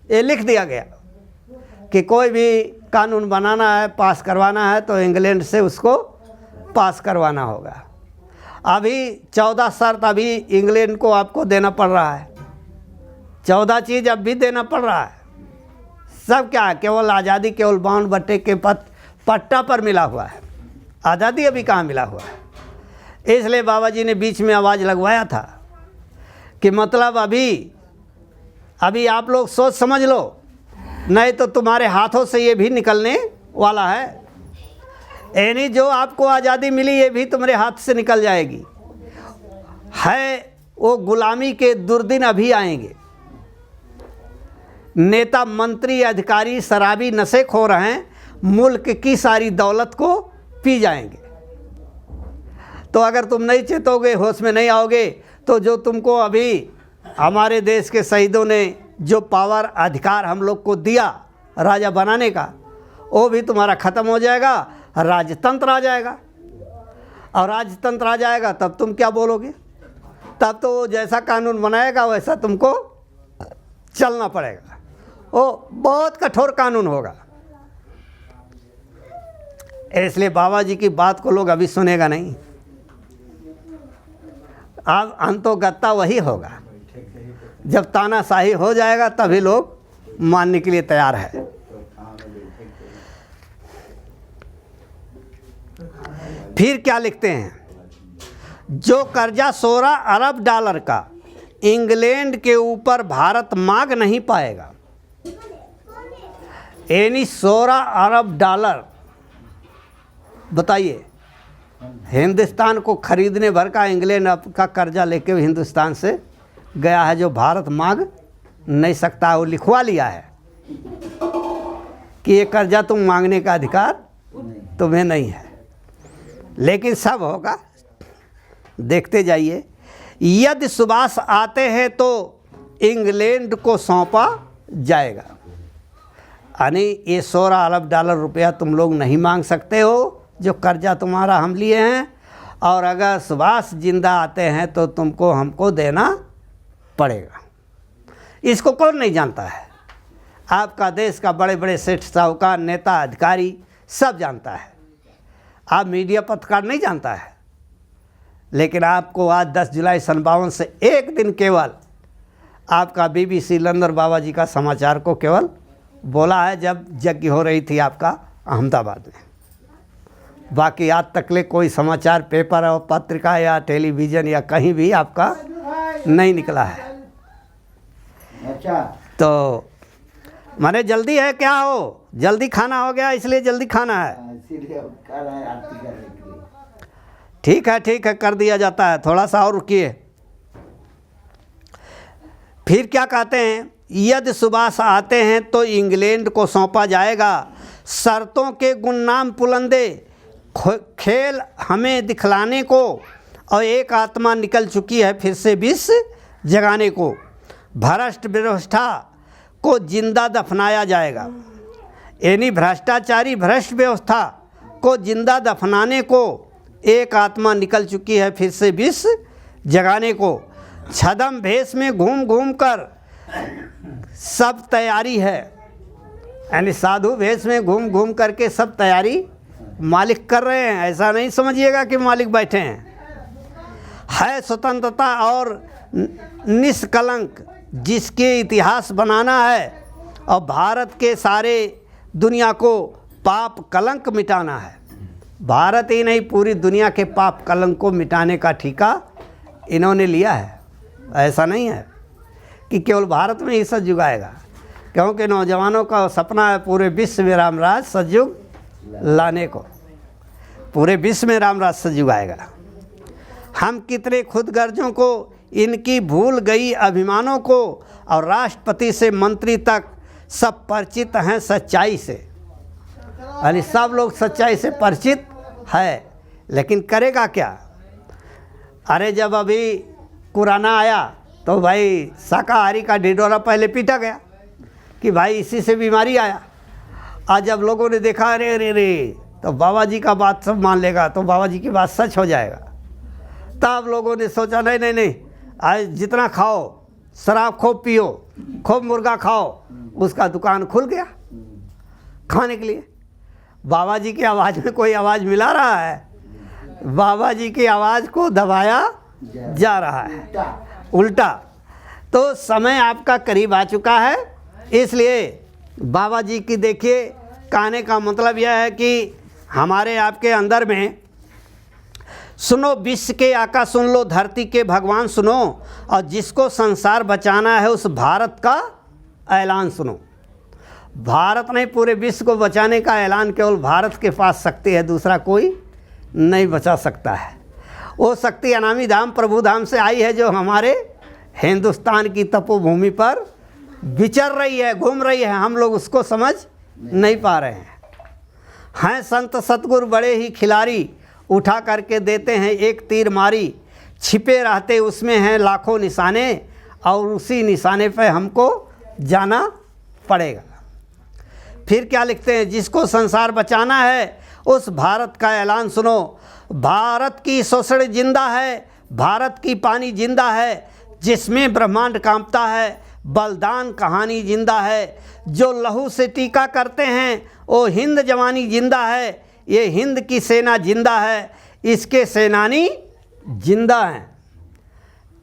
ये लिख दिया गया कि कोई भी कानून बनाना है, पास करवाना है तो इंग्लैंड से उसको पास करवाना होगा। अभी 14 शर्त अभी इंग्लैंड को आपको देना पड़ रहा है, 14 चीज़ अब भी देना पड़ रहा है। सब क्या है, केवल आज़ादी केवल बाउंड बट्टे के पट्टा पर मिला हुआ है, आज़ादी अभी कहाँ मिला हुआ है। इसलिए बाबा जी ने बीच में आवाज़ लगवाया था कि मतलब अभी आप लोग सोच समझ लो, नहीं तो तुम्हारे हाथों से ये भी निकलने वाला है। यानी जो आपको आज़ादी मिली ये भी तुम्हारे हाथ से निकल जाएगी। है वो गुलामी के दुर्दिन अभी आएंगे। नेता मंत्री अधिकारी शराबी नशेखोर हैं, मुल्क की सारी दौलत को पी जाएंगे। तो अगर तुम नहीं चेतोगे, होश में नहीं आओगे, तो जो तुमको अभी हमारे देश के शहीदों ने जो पावर अधिकार हम लोग को दिया राजा बनाने का, वो भी तुम्हारा ख़त्म हो जाएगा, राजतंत्र आ जाएगा। और राजतंत्र आ जाएगा तब तुम क्या बोलोगे? तब तो जैसा कानून बनाएगा वैसा तुमको चलना पड़ेगा। वो बहुत कठोर कानून होगा। इसलिए बाबा जी की बात को लोग अभी सुनेगा नहीं। अब अंतोगत्ता वही होगा, जब तानाशाही हो जाएगा तभी लोग मानने के लिए तैयार है। फिर क्या लिखते हैं, जो कर्जा 16 अरब डॉलर का इंग्लैंड के ऊपर भारत मांग नहीं पाएगा। यानी 16 अरब डॉलर, बताइए, हिंदुस्तान को खरीदने भर का इंग्लैंड का कर्जा लेके हिंदुस्तान से गया है, जो भारत मांग नहीं सकता। वो लिखवा लिया है कि ये कर्जा तुम मांगने का अधिकार तुम्हें नहीं है। लेकिन सब होगा, देखते जाइए। यदि सुभाष आते हैं तो इंग्लैंड को सौंपा जाएगा। यानी ये 16 अरब डॉलर रुपया तुम लोग नहीं मांग सकते हो, जो कर्जा तुम्हारा हम लिए हैं। और अगर सुभाष जिंदा आते हैं तो तुमको हमको देना पड़ेगा। इसको कौन नहीं जानता है? आपका देश का बड़े बड़े सेठ साहूकार, नेता, अधिकारी सब जानता है। आप मीडिया पत्रकार नहीं जानता है। लेकिन आपको आज 10 जुलाई 1952 से एक दिन केवल आपका BBC लंदन बाबा जी का समाचार को केवल बोला है, जब यज्ञ हो रही थी आपका अहमदाबाद में। बाकी आज तकले कोई समाचार पेपर और पत्रिका या टेलीविज़न या कहीं भी आपका नहीं निकला है। अच्छा, तो माने जल्दी है क्या हो? जल्दी खाना हो गया इसलिए जल्दी खाना है। इसीलिए कर रहे हैं आरती करने के लिए। ठीक है, कर दिया जाता है। थोड़ा सा और रुकिए। फिर क्या कहते हैं, यदि सुभाष आते हैं तो इंग्लैंड को सौंपा जाएगा। शर्तों के गुमनाम पुलंदे खेल हमें दिखलाने को, और एक आत्मा निकल चुकी है फिर से विष जगाने को। भ्रष्ट व्यवस्था को जिंदा दफनाया जाएगा। यानी भ्रष्टाचारी भ्रष्ट व्यवस्था को जिंदा दफनाने को एक आत्मा निकल चुकी है फिर से विष जगाने को। छद्म भेष में घूम घूम कर सब तैयारी है। यानी साधु भेष में घूम घूम करके सब तैयारी मालिक कर रहे हैं। ऐसा नहीं समझिएगा कि मालिक बैठे हैं। है स्वतंत्रता और निष्कलंक जिसके इतिहास बनाना है, और भारत के सारे दुनिया को पाप कलंक मिटाना है। भारत ही नहीं, पूरी दुनिया के पाप कलंक को मिटाने का ठेका इन्होंने लिया है। ऐसा नहीं है कि केवल भारत में ही सतयुग आएगा, क्योंकि नौजवानों का सपना है पूरे विश्व में रामराज सतयुग लाने को। पूरे विश्व में रामराज सतयुग आएगा। हम कितने खुदगर्जों को, इनकी भूल गई अभिमानों को, और राष्ट्रपति से मंत्री तक सब परिचित हैं सच्चाई से। यानी सब लोग सच्चाई से परिचित है, लेकिन करेगा क्या? अरे जब अभी कोरोना आया तो भाई शाकाहारी का ढिढोरा पहले पीटा गया कि भाई इसी से बीमारी आया। आज जब लोगों ने देखा अरे रे रे, तो बाबा जी का बात सब मान लेगा, तो बाबा जी की बात सच हो जाएगा। तब लोगों ने सोचा नहीं, आज जितना खाओ, शराब खूब पियो, खूब मुर्गा खाओ, उसका दुकान खुल गया खाने के लिए। बाबा जी की आवाज़ में कोई आवाज़ मिला रहा है, बाबा जी की आवाज़ को दबाया जा रहा है, उल्टा। तो समय आपका करीब आ चुका है, इसलिए बाबा जी की देखिए कहने का मतलब यह है कि हमारे आपके अंदर में सुनो विश्व के आका सुन लो, धरती के भगवान सुनो, और जिसको संसार बचाना है उस भारत का ऐलान सुनो। भारत नहीं, पूरे विश्व को बचाने का ऐलान केवल भारत के पास शक्ति है, दूसरा कोई नहीं बचा सकता है। वो शक्ति अनामी धाम प्रभु धाम से आई है, जो हमारे हिंदुस्तान की तपोभूमि पर विचर रही है, घूम रही है। हम लोग उसको समझ नहीं पा रहे हैं संत सतगुरु बड़े ही खिलाड़ी, उठा करके देते हैं एक तीर मारी, छिपे रहते उसमें हैं लाखों निशाने, और उसी निशाने पे हमको जाना पड़ेगा। फिर क्या लिखते हैं, जिसको संसार बचाना है उस भारत का ऐलान सुनो। भारत की शोषण जिंदा है, भारत की पानी जिंदा है, जिसमें ब्रह्मांड कांपता है, बलिदान कहानी जिंदा है। जो लहू से टीका करते हैं वो हिंद जवानी जिंदा है, ये हिंद की सेना जिंदा है, इसके सेनानी जिंदा हैं।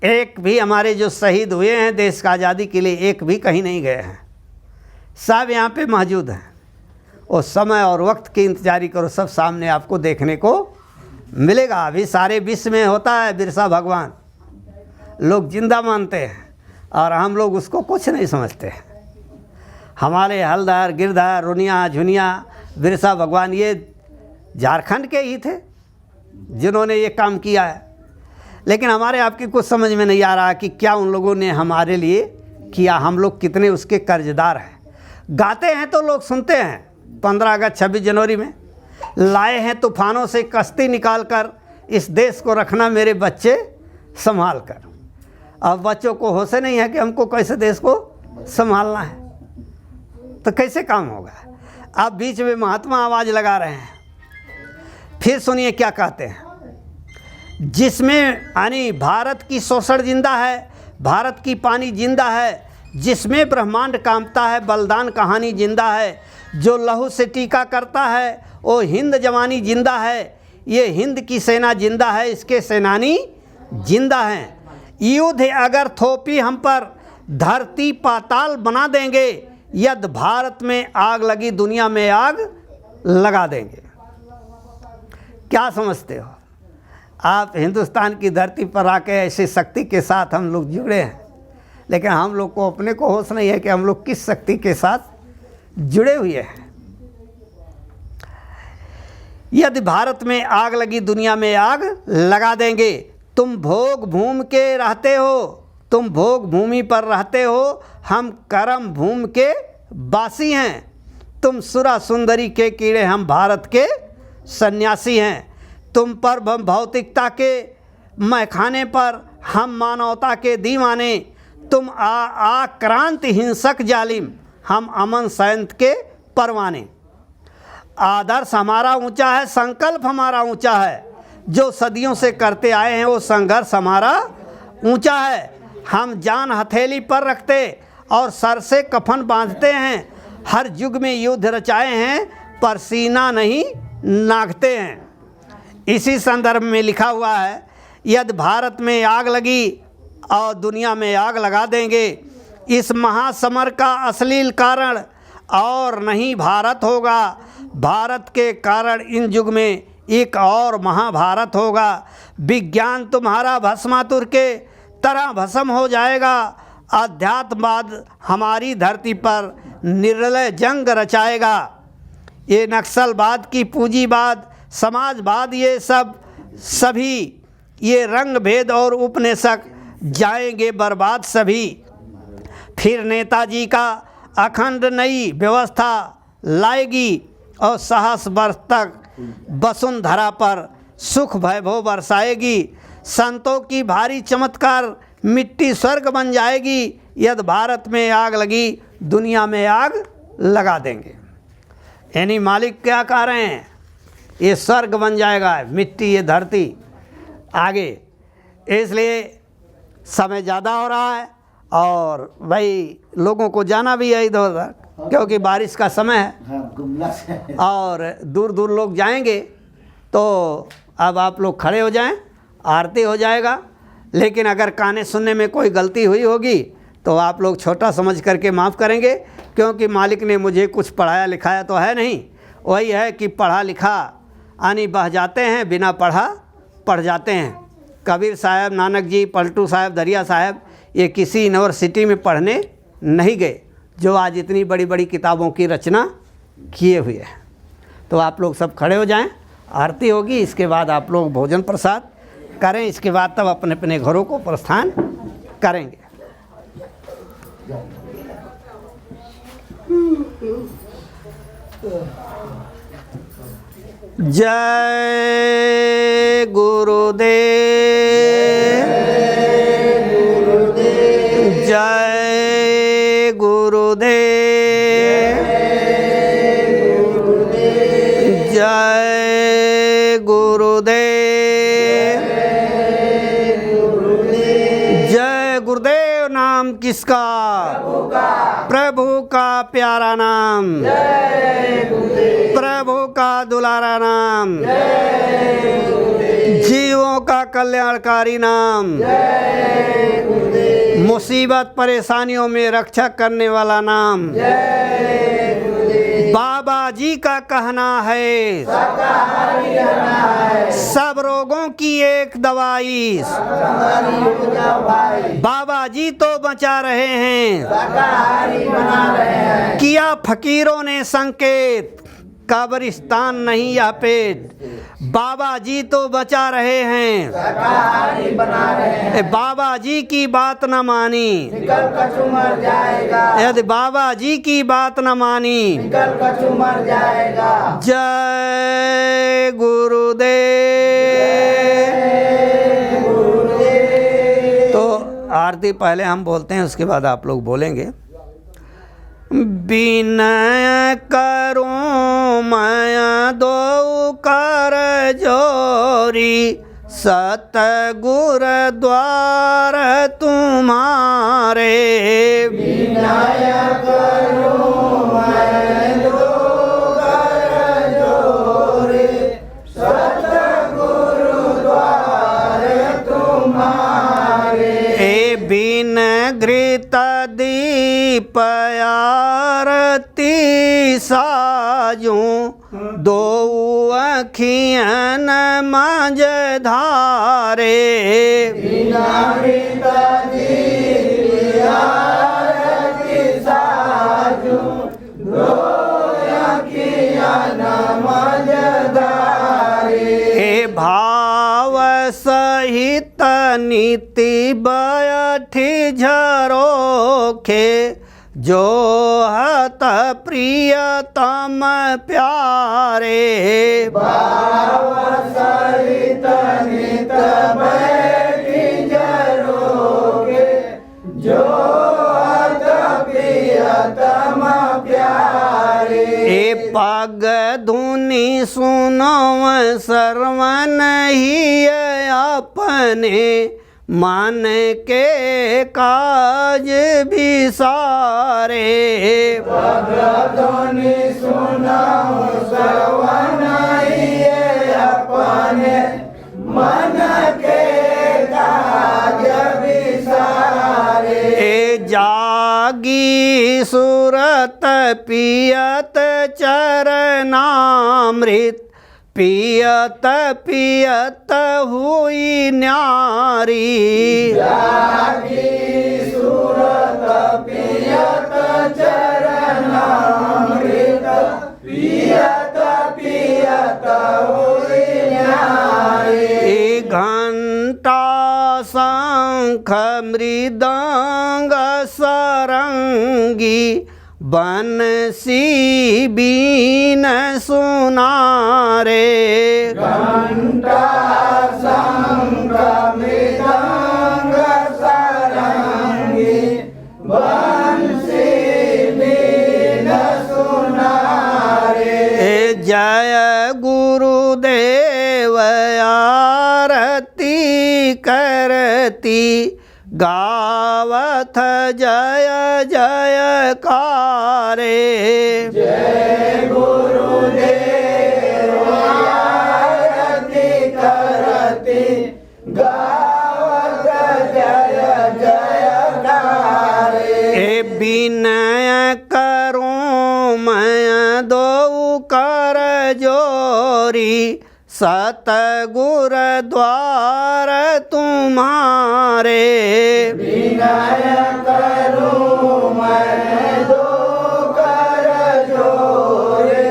एक भी हमारे जो शहीद हुए हैं देश का आज़ादी के लिए, एक भी कहीं नहीं गए हैं, सब यहाँ पे मौजूद हैं। और समय और वक्त की इंतजारी करो, सब सामने आपको देखने को मिलेगा। अभी सारे विश्व में होता है बिरसा भगवान, लोग जिंदा मानते हैं और हम लोग उसको कुछ नहीं समझते। हमारे हलदर, गिरधर, रुनिया, झुनिया, बिरसा भगवान ये झारखंड के ही थे जिन्होंने ये काम किया है। लेकिन हमारे आपकी कुछ समझ में नहीं आ रहा कि क्या उन लोगों ने हमारे लिए किया, हम लोग कितने उसके कर्जदार हैं। गाते हैं तो लोग सुनते हैं। 15 अगस्त 26 जनवरी में लाए हैं तूफानों से कश्ती निकाल कर, इस देश को रखना मेरे बच्चे संभाल कर। अब बच्चों को होश नहीं है कि हमको कैसे देश को संभालना है, तो कैसे काम होगा। अब बीच में महात्मा आवाज़ लगा रहे हैं। फिर सुनिए क्या कहते हैं, जिसमें यानी भारत की शोषण जिंदा है, भारत की पानी जिंदा है, जिसमें ब्रह्मांड कांपता है, बलिदान कहानी जिंदा है। जो लहू से टीका करता है वो हिंद जवानी जिंदा है, ये हिंद की सेना जिंदा है, इसके सेनानी जिंदा हैं। युद्ध अगर थोपी हम पर, धरती पाताल बना देंगे, यदि भारत में आग लगी दुनिया में आग लगा देंगे। क्या समझते हो आप? हिंदुस्तान की धरती पर आके ऐसी शक्ति के साथ हम लोग जुड़े हैं, लेकिन हम लोग को अपने को होश नहीं है कि हम लोग किस शक्ति के साथ जुड़े हुए हैं। यदि भारत में आग लगी दुनिया में आग लगा देंगे। तुम भोग भूमि के रहते हो, तुम भोग भूमि पर रहते हो, हम कर्म भूमि के वासी हैं। तुम सुरा सुंदरी के कीड़े, हम भारत के सन्यासी हैं। तुम पर भौतिकता के मैखाने पर, हम मानवता के दीवाने। तुम आक्रांत हिंसक जालिम, हम अमन संत के परवाने। आदर्श हमारा ऊंचा है, संकल्प हमारा ऊंचा है, जो सदियों से करते आए हैं वो संघर्ष हमारा ऊंचा है। हम जान हथेली पर रखते और सर से कफन बांधते हैं। हर युग में युद्ध रचाए हैं, पर सीना नहीं नागते हैं। इसी संदर्भ में लिखा हुआ है, यदि भारत में आग लगी और दुनिया में आग लगा देंगे। इस महासमर का अश्लील कारण और नहीं भारत होगा। भारत के कारण इन युग में एक और महाभारत होगा। विज्ञान तुम्हारा भस्मासुर के तरह भस्म हो जाएगा। अध्यात्मवाद हमारी धरती पर निर्लय जंग रचाएगा। ये नक्सलवाद की पूंजीवाद, समाजवाद, ये सब सभी ये रंग भेद और उपनिषद जाएंगे बर्बाद सभी। फिर नेताजी का अखंड नई व्यवस्था लाएगी और सहस्र वर्ष तक वसुंधरा पर सुख वैभव बरसाएगी। संतों की भारी चमत्कार, मिट्टी स्वर्ग बन जाएगी। यदि भारत में आग लगी दुनिया में आग लगा देंगे। यानी मालिक क्या कह रहे हैं, ये स्वर्ग बन जाएगा, मिट्टी ये धरती आगे। इसलिए समय ज़्यादा हो रहा है और भाई लोगों को जाना भी है इधर उधर, क्योंकि बारिश का समय है हाँ, घूमना से और दूर दूर लोग जाएंगे। तो अब आप लोग खड़े हो जाएं, आरती हो जाएगा। लेकिन अगर गाने सुनने में कोई गलती हुई होगी तो आप लोग छोटा समझ करके माफ़ करेंगे, क्योंकि मालिक ने मुझे कुछ पढ़ाया लिखाया तो है नहीं। वही है कि पढ़ा लिखा आनी बह जाते हैं, बिना पढ़ा पढ़ जाते हैं। कबीर साहब, नानक जी, पलटू साहब, दरिया साहब ये किसी यूनिवर्सिटी में पढ़ने नहीं गए, जो आज इतनी बड़ी बड़ी किताबों की रचना किए हुए हैं। तो आप लोग सब खड़े हो जाएं, आरती होगी, इसके बाद आप लोग भोजन प्रसाद करें, इसके बाद तब अपने अपने घरों को प्रस्थान करेंगे। जय गुरुदेव, जय गुरुदेव, जय गुरुदेव, जय गुरुदेव। नाम किसका? प्रभु का प्यारा नाम, प्रभु का दुलारा नाम, जीवों का कल्याणकारी नाम, मुसीबत परेशानियों में रक्षा करने वाला नाम। बाबा जी का कहना है सब रोगों की एक दवाई, बाबा जी तो बचा रहे हैं, किया फकीरों ने संकेत, कब्रिस्तान नहीं या पेट। बाबा जी तो बचा रहे हैं, बाबा जी की बात न मानी, यदि बाबा जी की बात न मानी, जय गुरुदेव। तो आरती पहले हम बोलते हैं, उसके बाद आप लोग बोलेंगे। विनय करूं मैं दो कर जोरी, सतगुर द्वार तुम्हारे। विनय करूं मैं दो कर जोरी, सतगुर द्वार तुम्हारे। ए बिन घृत दीप आरती साजूं, दो अखियन मंझ धारे। बिना घृत दीप आरती साजूं, दो अखियन मंझ धारे। ए भाव सहित नीति बैठी झरोखे, जो हत प्रियतम प्यारे। भाव सहित नित बैठी झरोखे, जो हत प्रियतम प्यारे। ए पग धुनि सुनो श्रवण ही अपने, मन के काज भी सारे। भगवानी सुनाओ श्रवण ही अपने, मन के काज भी सारे। ए जागी सुरत पियत चरणामृत, पियत पियत हुई न्यारी। जागी सुरत पियत चरणामृत, पियत पियत हुई न्यारी। घंटा शंख मृदंग सरंगी, बंसी बीन सुनारे। घंटा शंख मृदंग सरंगी, बंसी बीन सुनारे। जय गुरुदेव आरती करती, गावथ जय जयकारे। जय गुरुदेव आरती करती गावत जय जयकारे। ए विनय करूं मैं दो कर जोरी, सतगुर द्वार तुम्हारे। विनय करूं मैं दो कर जोरे,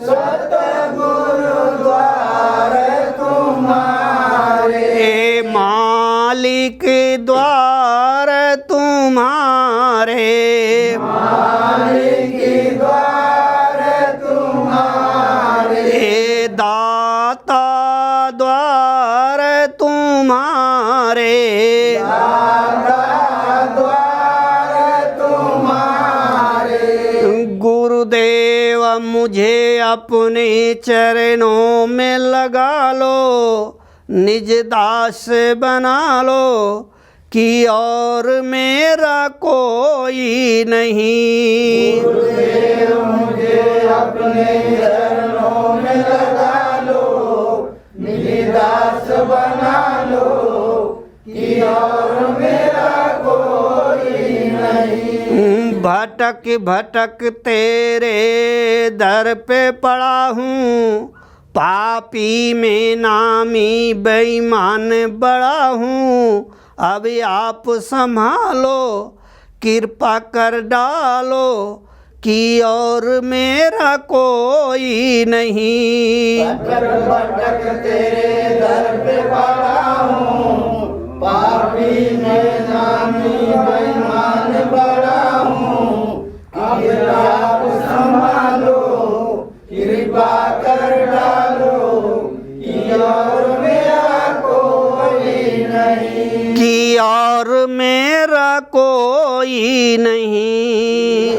सतगुरु द्वार तुम्हारे। ए मालिक द्वार तुम्हारे। मालिक द्वार तुम्हारे। ए दाता द्वार तुम्हारे। दाता द्वार तुम्हारे। गुरुदेव मुझे अपने चरणों में लगा लो, निज दास बना लो, कि और मेरा कोई नहीं। गुरुदेव मुझे अपने चरणों में लगा लो, निज दास बना लो, कि और मेरा कोई नहीं। भटक भटक तेरे दर पे पड़ा हूँ, पापी में नामी बेईमान बड़ा हूँ। अब आप संभालो, कृपा कर डालो, कि और मेरा कोई नहीं। भटक भटक तेरे दर पे पड़ा हूँ, पापी में नामी बेईमान बड़ा हूँ। अब आप संभालो, कृपा कर डालो, कि और मेरा कोई नहीं। कि और मेरा कोई नहीं।